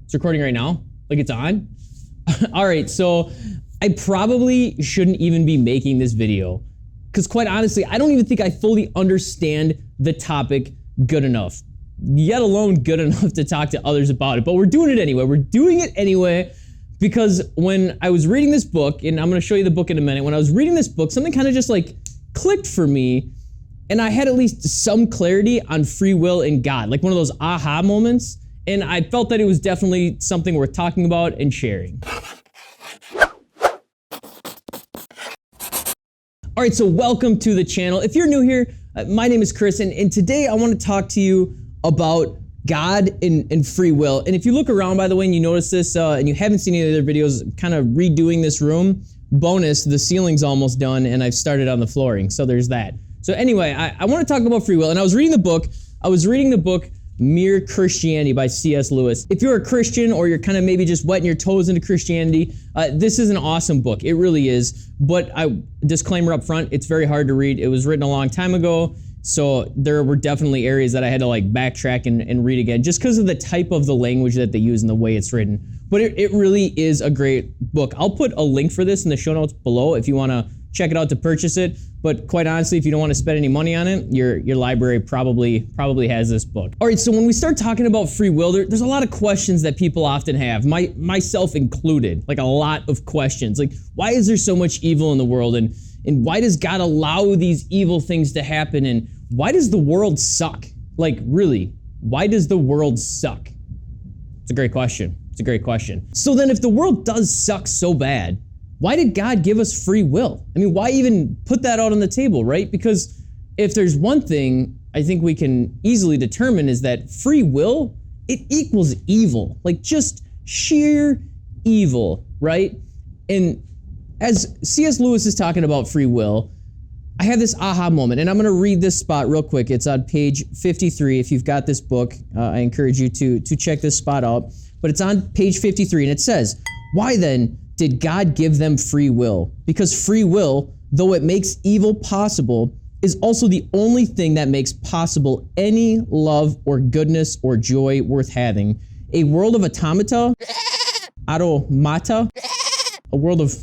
It's recording right now? Like it's on? All right, so I probably shouldn't even be making this video because quite honestly, I don't even think I fully understand the topic good enough, yet alone good enough to talk to others about it. But we're doing it anyway. We're doing it anyway because when I was reading this book, and I'm going to show you the book in a minute, when I was reading this book, something kind of just like clicked for me, and I had at least some clarity on free will and God, like one of those aha moments. And I felt that it was definitely something worth talking about and sharing. All right, so welcome to the channel. If you're new here, my name is Chris, and today I want to talk to you about God and free will. And if you look around, by the way, and you notice this, and you haven't seen any other videos, kind of redoing this room, bonus, the ceiling's almost done, and I've started on the flooring, so there's that. So anyway, I want to talk about free will, and I was reading the book, Mere Christianity by C.S. Lewis. If you're a Christian or you're kind of maybe just wetting your toes into Christianity, this is an awesome book. It really is. But disclaimer up front, it's very hard to read. It was written a long time ago, so there were definitely areas that I had to like backtrack and read again just because of the type of the language that they use and the way it's written. But it really is a great book. I'll put a link for this in the show notes below if you want to check it out to purchase it. But quite honestly, if you don't want to spend any money on it, your library probably has this book. All right, so when we start talking about free will, there's a lot of questions that people often have, myself included, like a lot of questions. Like, why is there so much evil in the world? And why does God allow these evil things to happen? And why does the world suck? Like, really, why does the world suck? It's a great question. It's a great question. So then if the world does suck so bad, why did God give us free will? I mean, why even put that out on the table, right? Because if there's one thing I think we can easily determine is that free will, it equals evil, like just sheer evil, right? And as C.S. Lewis is talking about free will, I have this aha moment, and I'm gonna read this spot real quick. It's on page 53. If you've got this book, I encourage you to check this spot out. But it's on page 53, and it says, "Why then did God give them free will? Because free will, though it makes evil possible, is also the only thing that makes possible any love or goodness or joy worth having. A world of automata, a world of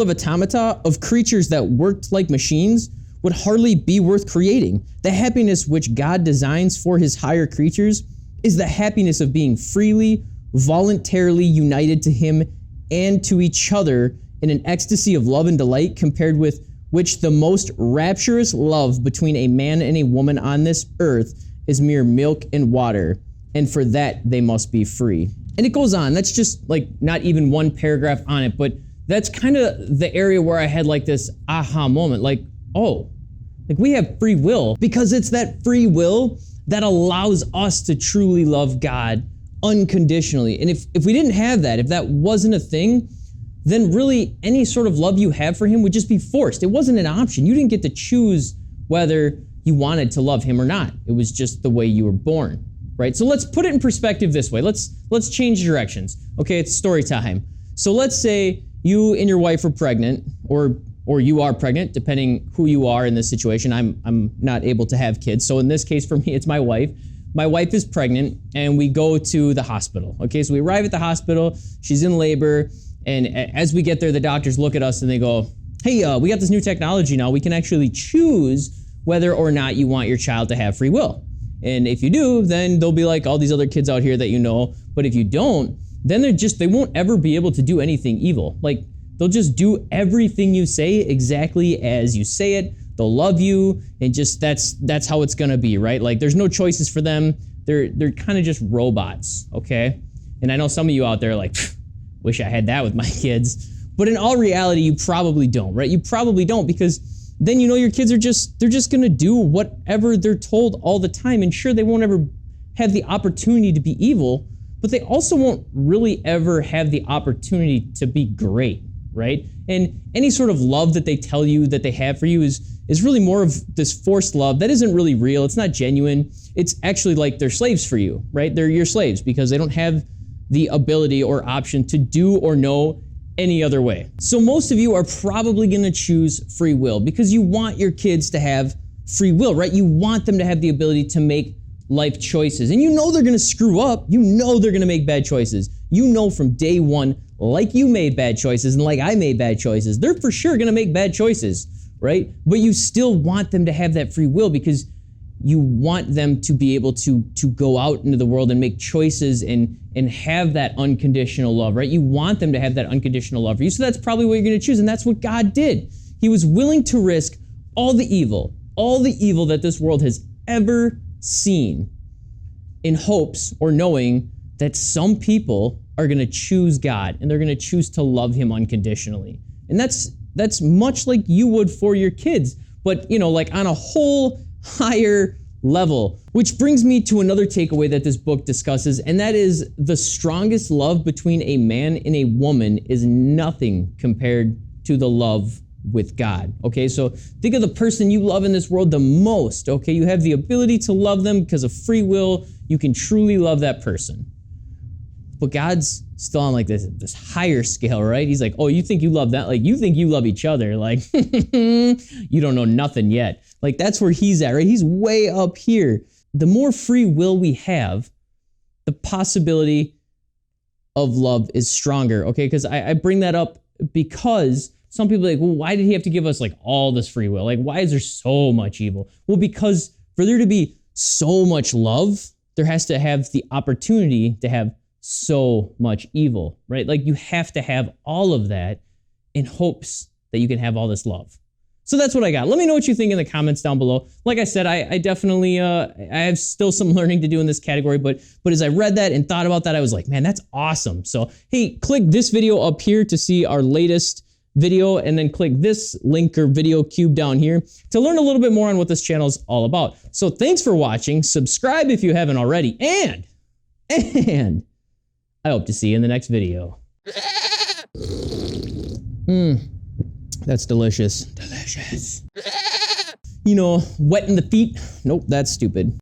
automata of creatures that worked like machines would hardly be worth creating. The happiness which God designs for his higher creatures is the happiness of being freely, voluntarily united to him and to each other in an ecstasy of love and delight, compared with which the most rapturous love between a man and a woman on this earth is mere milk and water, and for that they must be free." And it goes on. That's just like not even one paragraph on it, but that's kind of the area where I had like this aha moment, like, oh, like we have free will, because it's that free will that allows us to truly love God unconditionally. And if we didn't have that, if that wasn't a thing, then really any sort of love you have for him would just be forced. It wasn't an option. You didn't get to choose whether you wanted to love him or not. It was just the way you were born, right? So let's put it in perspective this way. Let's change directions. Okay, it's story time. So let's say you and your wife are pregnant, or you are pregnant, depending who you are in this situation. I'm not able to have kids. So in this case, for me, it's my wife. My wife is pregnant, and we go to the hospital. Okay, so we arrive at the hospital. She's in labor, and as we get there, the doctors look at us and they go, "Hey, we got this new technology now. We can actually choose whether or not you want your child to have free will. And if you do, then they'll be like all these other kids out here that you know. But if you don't, then they won't ever be able to do anything evil. Like, they'll just do everything you say exactly as you say it. They'll love you, and just that's how it's gonna be, right? Like, there's no choices for them. They're kind of just robots, okay? And I know some of you out there are like, wish I had that with my kids. But in all reality, you probably don't, right? You probably don't, because then you know your kids they're just gonna do whatever they're told all the time. And sure, they won't ever have the opportunity to be evil, but they also won't really ever have the opportunity to be great, right? And any sort of love that they tell you that they have for you is really more of this forced love that isn't really real. It's not genuine. It's actually like they're slaves for you, right? They're your slaves because they don't have the ability or option to do or know any other way. So most of you are probably gonna choose free will because you want your kids to have free will, right? You want them to have the ability to make life choices. And you know they're gonna screw up. You know they're gonna make bad choices. You know from day one, like you made bad choices and like I made bad choices, they're for sure gonna make bad choices, right? But you still want them to have that free will because you want them to be able to go out into the world and make choices and have that unconditional love, right? You want them to have that unconditional love for you. So that's probably what you're gonna choose. And that's what God did. He was willing to risk all the evil that this world has ever seen in hopes or knowing that some people are going to choose God and they're going to choose to love him unconditionally. And that's much like you would for your kids, but like on a whole higher level, which brings me to another takeaway that this book discusses, and that is the strongest love between a man and a woman is nothing compared to the love with God. Okay, so think of the person you love in this world the most. Okay, you have the ability to love them because of free will. You can truly love that person. But God's still on like this higher scale, right? He's like, oh, you think you love that? Like, you think you love each other? Like, you don't know nothing yet. Like, that's where he's at, right? He's way up here. The more free will we have, the possibility of love is stronger. Okay, because I bring that up because some people are like, well, why did he have to give us like all this free will? Like, why is there so much evil? Well, because for there to be so much love, there has to have the opportunity to have so much evil, right? Like, you have to have all of that in hopes that you can have all this love. So that's what I got. Let me know what you think in the comments down below. Like I said, I definitely, I have still some learning to do in this category, but as I read that and thought about that, I was like, man, that's awesome. So, hey, click this video up here to see our latest video, and then click this link or video cube down here to learn a little bit more on what this channel is all about. So thanks for watching. Subscribe if you haven't already, and I hope to see you in the next video. That's delicious. Delicious. Wet in the feet? Nope, that's stupid.